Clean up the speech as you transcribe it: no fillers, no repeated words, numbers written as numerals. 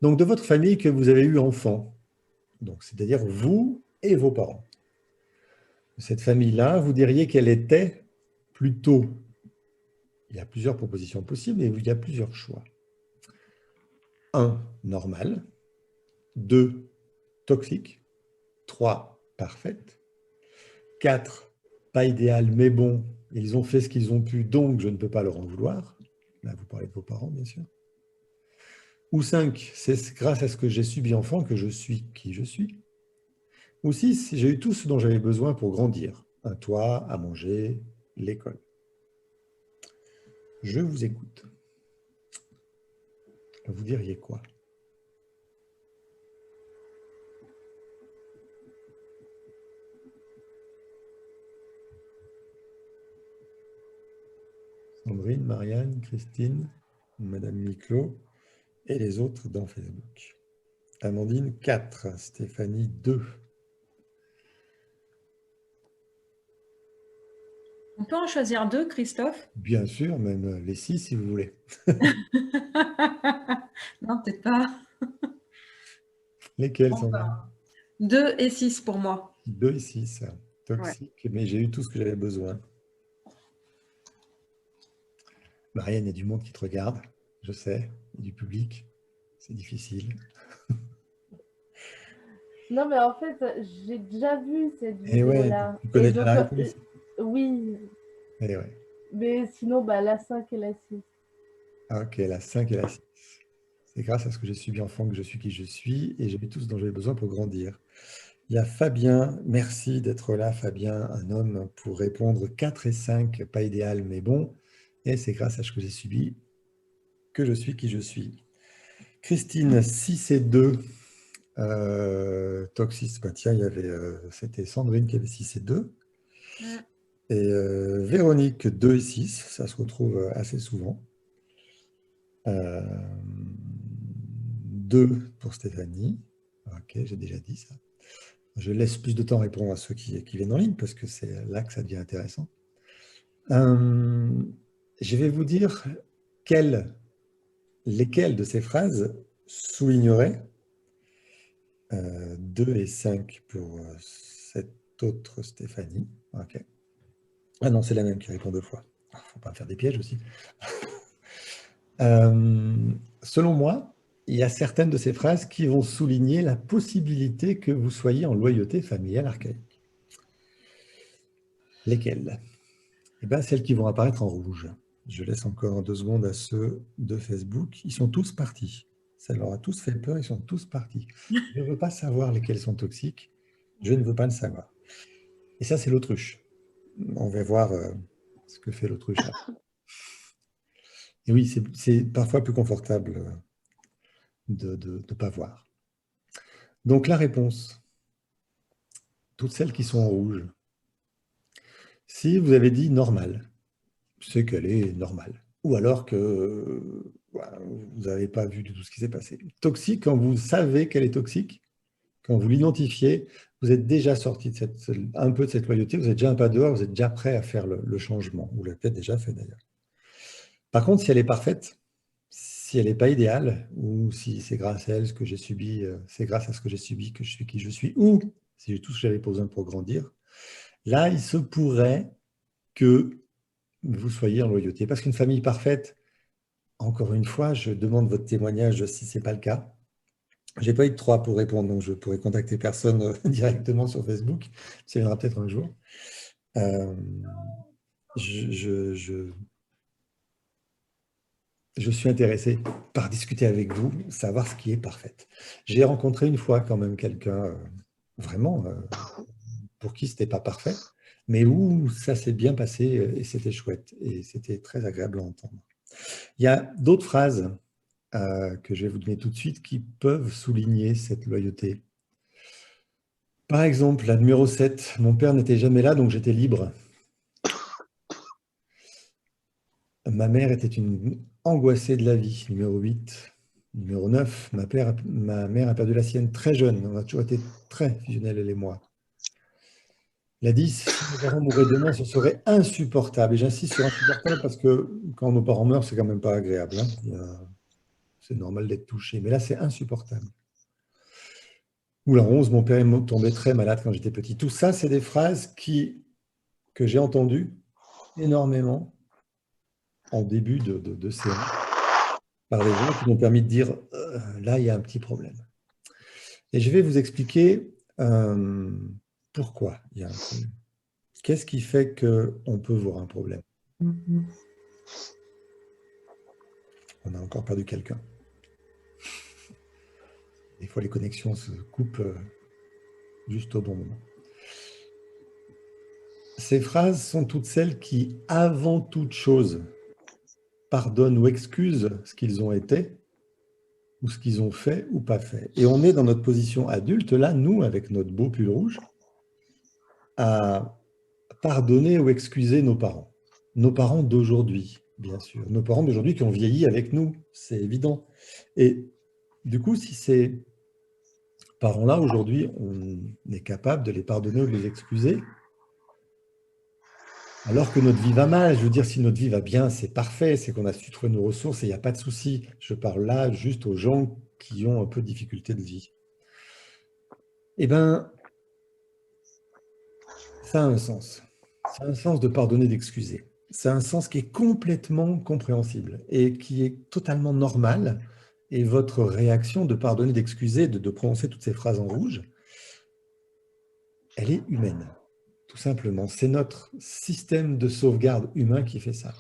Donc, de votre famille que vous avez eu enfant, donc c'est-à-dire vous et vos parents. Cette famille-là, vous diriez qu'elle était plutôt, il y a plusieurs propositions possibles et il y a plusieurs choix. 1, normal. 2, toxique. 3, parfaite. 4, pas idéal, mais bon, ils ont fait ce qu'ils ont pu, donc je ne peux pas leur en vouloir. Là, vous parlez de vos parents, bien sûr. Ou 5, c'est grâce à ce que j'ai subi enfant que je suis qui je suis. Ou 6, j'ai eu tout ce dont j'avais besoin pour grandir. Un toit, à manger, l'école. Je vous écoute. Vous diriez quoi? Sandrine, Marianne, Christine, Madame Miclot et les autres dans Facebook. Amandine, 4. Stéphanie, 2. On peut en choisir deux, Christophe? Bien sûr, même les 6 si vous voulez. Non, peut-être pas. Lesquels, Bon, Sandrine? bah, 2 et 6 pour moi. 2 et 6. Ouais. Toxique, mais j'ai eu tout ce que j'avais besoin. Marianne, il y a du monde qui te regarde, je sais, et du public. C'est difficile. Non, mais en fait, j'ai déjà vu cette Et ouais, vidéo-là. tu Et connais déjà donc, la réponse. oui, Et ouais. mais sinon, bah, la 5 et la 6. Ah, ok, la 5 et la 6. C'est grâce à ce que j'ai subi enfant que je suis qui je suis et j'ai eu tout ce dont j'avais besoin pour grandir. Il y a Fabien, merci d'être là, Fabien, un homme, pour répondre 4 et 5, pas idéal, mais bon. Et c'est grâce à ce que j'ai subi que je suis qui je suis. Christine, 6 et 2, toxiste, bah tiens, c'était Sandrine qui avait 6 et 2. Mm. Et Véronique, 2 et 6, ça se retrouve assez souvent. 2 pour Stéphanie. Ok, j'ai déjà dit ça. Je laisse plus de temps répondre à ceux qui viennent en ligne parce que c'est là que ça devient intéressant. Je vais vous dire lesquelles de ces phrases souligneraient 2 et 5 pour cette autre Stéphanie. Ok. Ah non, c'est la même qui répond 2 fois. Il ne faut pas faire des pièges aussi. Selon moi, il y a certaines de ces phrases qui vont souligner la possibilité que vous soyez en loyauté familiale archaïque. Lesquelles? Eh bien, celles qui vont apparaître en rouge. Je laisse encore 2 secondes à ceux de Facebook. Ils sont tous partis. Ça leur a tous fait peur, ils sont tous partis. Je ne veux pas savoir lesquels sont toxiques. Je ne veux pas le savoir. Et ça, c'est l'autruche. On va voir ce que fait l'autruche. Et oui, c'est parfois plus confortable de ne pas voir. Donc la réponse, toutes celles qui sont en rouge. Si vous avez dit normal, c'est qu'elle est normale. Ou alors que voilà, vous n'avez pas vu du tout ce qui s'est passé. Toxique, quand vous savez qu'elle est toxique, quand vous l'identifiez, vous êtes déjà sorti un peu de cette loyauté, vous êtes déjà un pas dehors, vous êtes déjà prêt à faire le changement. Vous l'avez peut-être déjà fait d'ailleurs. Par contre, si elle est parfaite, si elle n'est pas idéale, ou si c'est grâce à elle ce que j'ai subi, c'est grâce à ce que j'ai subi que je suis qui je suis, ou si j'ai tout ce que j'avais besoin pour grandir, là, il se pourrait que vous soyez en loyauté. Parce qu'une famille parfaite, encore une fois, je demande votre témoignage si ce n'est pas le cas. Je n'ai pas eu de 3 pour répondre, donc je pourrais contacter personne directement sur Facebook. Ça viendra peut-être un jour. Euh, je suis intéressé par discuter avec vous, savoir ce qui est parfait. J'ai rencontré une fois quand même quelqu'un, vraiment, pour qui ce n'était pas parfait, mais où ça s'est bien passé et c'était chouette. Et c'était très agréable à entendre. Il y a d'autres phrases que je vais vous donner tout de suite qui peuvent souligner cette loyauté. Par exemple, la numéro 7, mon père n'était jamais là, donc j'étais libre. Ma mère était une angoissée de la vie, numéro 8. Numéro 9, ma mère a perdu la sienne très jeune. On a toujours été très fusionnels, elle et moi. La 10, si mes parents mouraient demain, ce serait insupportable. Et j'insiste sur insupportable parce que quand nos parents meurent, c'est quand même pas agréable. Hein. c'est normal d'être touché. Mais là, c'est insupportable. Ou la 11, mon père est tombé très malade quand j'étais petit. Tout ça, c'est des phrases que j'ai entendues énormément en début de séance par des gens qui m'ont permis de dire là, il y a un petit problème. Et je vais vous expliquer pourquoi il y a un problème. Qu'est-ce qui fait qu'on peut voir un problème? On a encore perdu quelqu'un. Des fois, les connexions se coupent juste au bon moment. Ces phrases sont toutes celles qui, avant toute chose, pardonnent ou excusent ce qu'ils ont été, ou ce qu'ils ont fait ou pas fait. Et on est dans notre position adulte, là, nous, avec notre beau pull rouge, à pardonner ou excuser nos parents d'aujourd'hui, bien sûr, nos parents d'aujourd'hui qui ont vieilli avec nous, c'est évident. Et du coup, si ces parents-là, aujourd'hui, on est capable de les pardonner ou de les excuser, alors que notre vie va mal, je veux dire, si notre vie va bien, c'est parfait, c'est qu'on a su trouver nos ressources et il n'y a pas de souci. Je parle là juste aux gens qui ont un peu de difficulté de vie. Eh bien, ça a un sens. Ça a un sens de pardonner, d'excuser. Ça a un sens qui est complètement compréhensible et qui est totalement normal. Et votre réaction de pardonner, d'excuser, de prononcer toutes ces phrases en rouge, elle est humaine, tout simplement. C'est notre système de sauvegarde humain qui fait ça.